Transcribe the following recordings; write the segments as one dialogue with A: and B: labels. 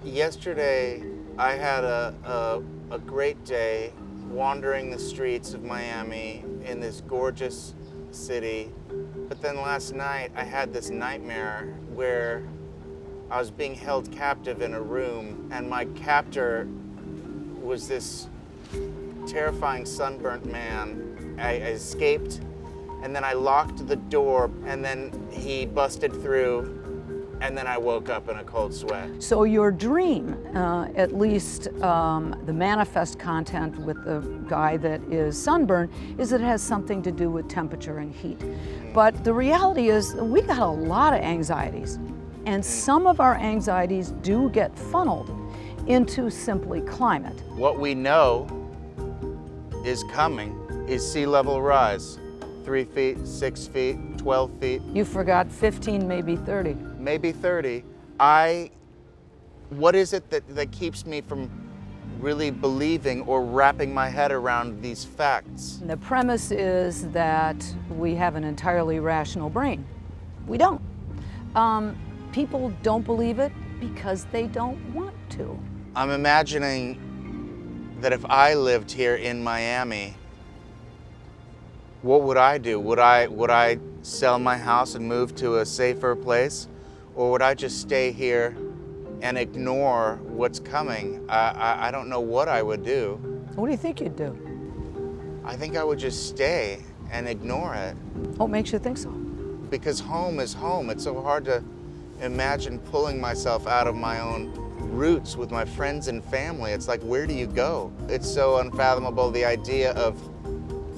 A: Yesterday, I had a great day wandering the streets of Miami in this gorgeous city. But then last night, I had this nightmare where I was being held captive in a room, and my captor was this terrifying sunburnt man. I escaped, and then I locked the door, and then he busted through, and then I woke up in a cold sweat.
B: So your dream, at least the manifest content with the guy that is sunburned, is that it has something to do with temperature and heat. But the reality is we got a lot of anxieties, and some of our anxieties do get funneled into simply climate.
A: What we know is coming is sea level rise. 3 feet, 6 feet, 12 feet.
B: You forgot 15, maybe 30.
A: Maybe 30. What is it that keeps me from really believing or wrapping my head around these facts?
B: The premise is that we have an entirely rational brain. We don't. People don't believe it because they don't want to.
A: I'm imagining that if I lived here in Miami, what would I do? Would I sell my house and move to a safer place? Or would I just stay here and ignore what's coming? I don't know what I would do.
B: What do you think you'd do?
A: I think I would just stay and ignore it.
B: What makes you think so?
A: Because home is home. It's so hard to imagine pulling myself out of my own roots with my friends and family. It's like, where do you go? It's so unfathomable, the idea of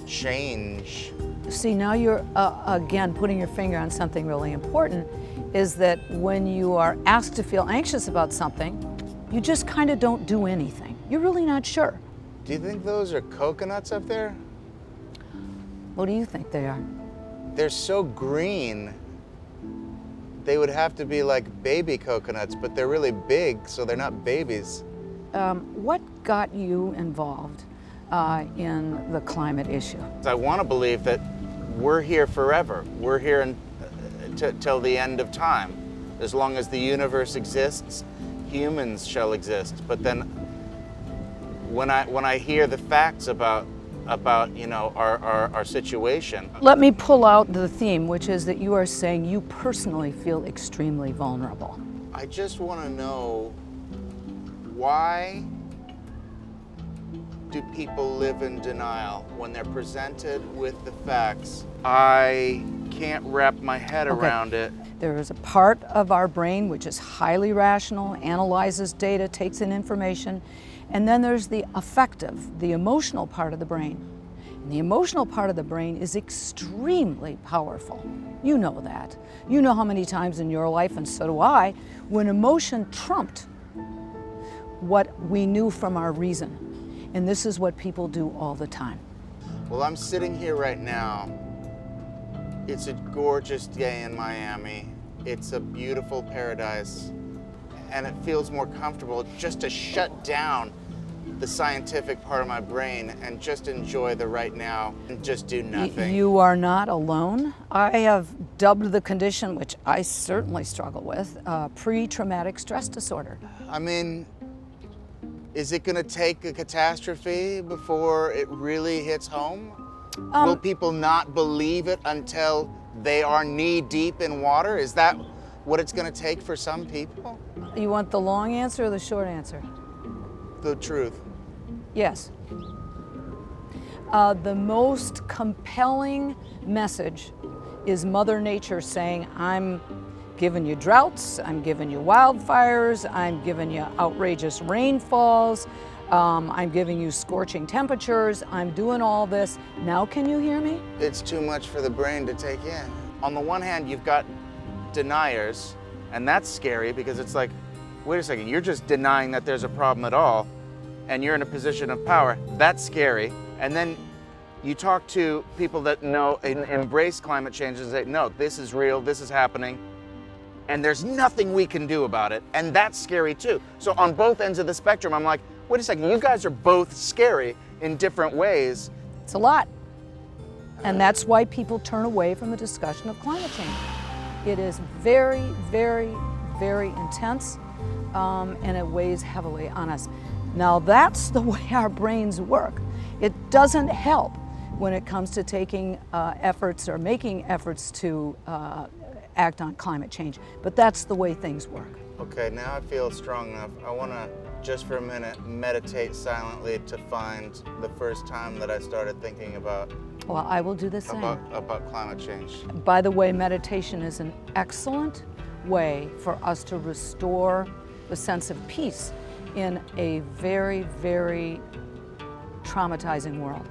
A: change.
B: See, now you're again putting your finger on something really important, is that when you are asked to feel anxious about something, you just kind of don't do anything. You're really not sure.
A: Do you think those are coconuts up there?
B: What do you think they are?
A: They're so green. They would have to be like baby coconuts, but they're really big, so they're not babies.
B: What got you involved in the climate issue?
A: I want to believe that we're here forever. We're here till the end of time. As long as the universe exists, humans shall exist. But then when I hear the facts about our situation.
B: Let me pull out the theme, which is that you are saying you personally feel extremely vulnerable.
A: I just want to know, why do people live in denial when they're presented with the facts? I can't wrap my head around it.
B: There is a part of our brain which is highly rational, analyzes data, takes in information, and then there's the affective, the emotional part of the brain. And the emotional part of the brain is extremely powerful. You know that. You know how many times in your life, and so do I, when emotion trumped what we knew from our reason. And this is what people do all the time.
A: Well, I'm sitting here right now. It's a gorgeous day in Miami. It's a beautiful paradise. And it feels more comfortable just to shut down the scientific part of my brain and just enjoy the right now and just do nothing.
B: You are not alone. I have dubbed the condition, which I certainly struggle with, pre-traumatic stress disorder.
A: I mean, is it gonna take a catastrophe before it really hits home? Will people not believe it until they are knee deep in water? Is that what it's gonna take for some people?
B: You want the long answer or the short answer?
A: The truth.
B: Yes. The most compelling message is Mother Nature saying, I'm giving you droughts, I'm giving you wildfires, I'm giving you outrageous rainfalls, I'm giving you scorching temperatures, I'm doing all this. Now can you hear me?
A: It's too much for the brain to take in. On the one hand, you've got deniers, and that's scary because it's like, wait a second, you're just denying that there's a problem at all, and you're in a position of power. That's scary. And then you talk to people that know and embrace climate change and say, no, this is real, this is happening, and there's nothing we can do about it. And that's scary too. So on both ends of the spectrum, I'm like, wait a second, you guys are both scary in different ways.
B: It's a lot. And that's why people turn away from the discussion of climate change. It is very, very, very intense. and it weighs heavily on us. Now that's the way our brains work. It doesn't help when it comes to taking efforts or making efforts to act on climate change, but that's the way things work.
A: Okay, now I feel strong enough. I want to, just for a minute, meditate silently to find the first time that I started thinking about
B: Well, I will do the same.
A: about climate change.
B: By the way, meditation is an excellent way for us to restore the sense of peace in a very, very traumatizing world.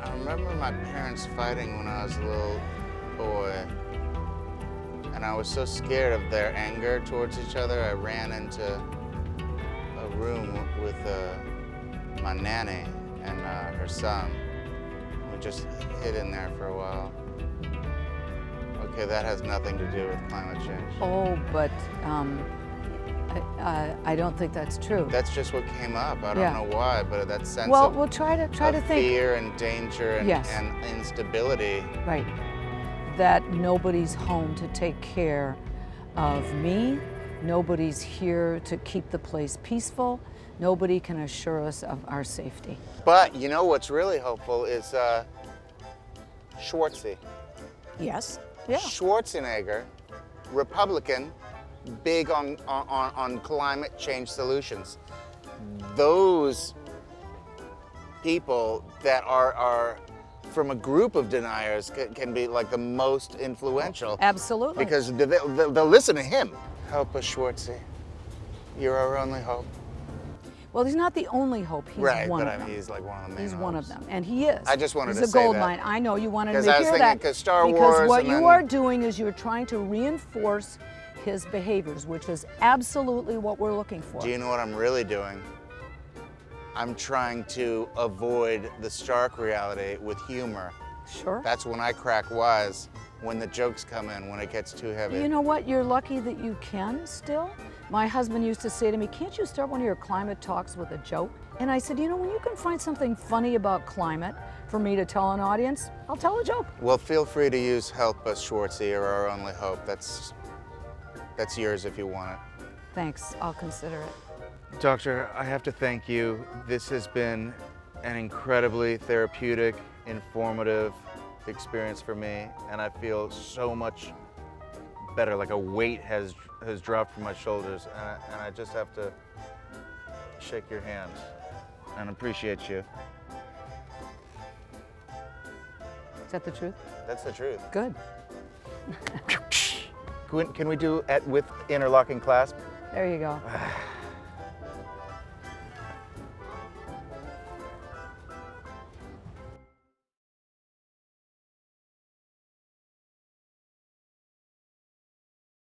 A: I remember my parents fighting when I was a little boy, and I was so scared of their anger towards each other, I ran into a room with my nanny and her son. We just hid in there for a while. Okay, that has nothing to do with climate change.
B: Oh, but I don't think that's true.
A: That's just what came up. I don't
B: Yeah.
A: know why, but that sense
B: Well,
A: of,
B: we'll try to
A: of
B: think.
A: fear and danger and,
B: Yes.
A: and instability.
B: Right. That nobody's home to take care of me. Nobody's here to keep the place peaceful. Nobody can assure us of our safety.
A: But you know what's really hopeful is Schwarzenegger.
B: Yes. Yeah.
A: Schwarzenegger, Republican, big on climate change solutions. Those people that are from a group of deniers can be like the most influential.
B: Absolutely.
A: Because they'll listen to him. Help us, Schwartzy. You're our only hope.
B: Well, he's not the only hope. He's
A: Right,
B: one
A: but
B: of
A: I mean,
B: them.
A: he's like one of the main
B: He's one of
A: hopes.
B: them, and he is.
A: I just wanted
B: he's
A: to
B: a
A: say
B: gold
A: that.
B: mine. I know you wanted me
A: 'Cause
B: to
A: I was
B: hear
A: thinking,
B: that
A: 'cause Star
B: because
A: Wars
B: what
A: and
B: you
A: then-
B: are doing is you're trying to reinforce his behaviors, which is absolutely what we're looking for.
A: Do you know what I'm really doing? I'm trying to avoid the stark reality with humor.
B: Sure.
A: That's when I crack wise, when the jokes come in, when it gets too heavy.
B: You know what? You're lucky that you can still. My husband used to say to me, "Can't you start one of your climate talks with a joke?" And I said, "You know, when you can find something funny about climate for me to tell an audience, I'll tell a joke."
A: Well, feel free to use Help Us, Schwartzy, or Our Only Hope. That's yours if you want it.
B: Thanks. I'll consider it.
A: Doctor, I have to thank you. This has been an incredibly therapeutic, informative experience for me, and I feel so much better, like a weight has dropped from my shoulders, and I just have to shake your hand and appreciate you.
B: Is that the truth?
A: That's the truth.
B: Good.
A: Can we do it with interlocking clasp?
B: There you go.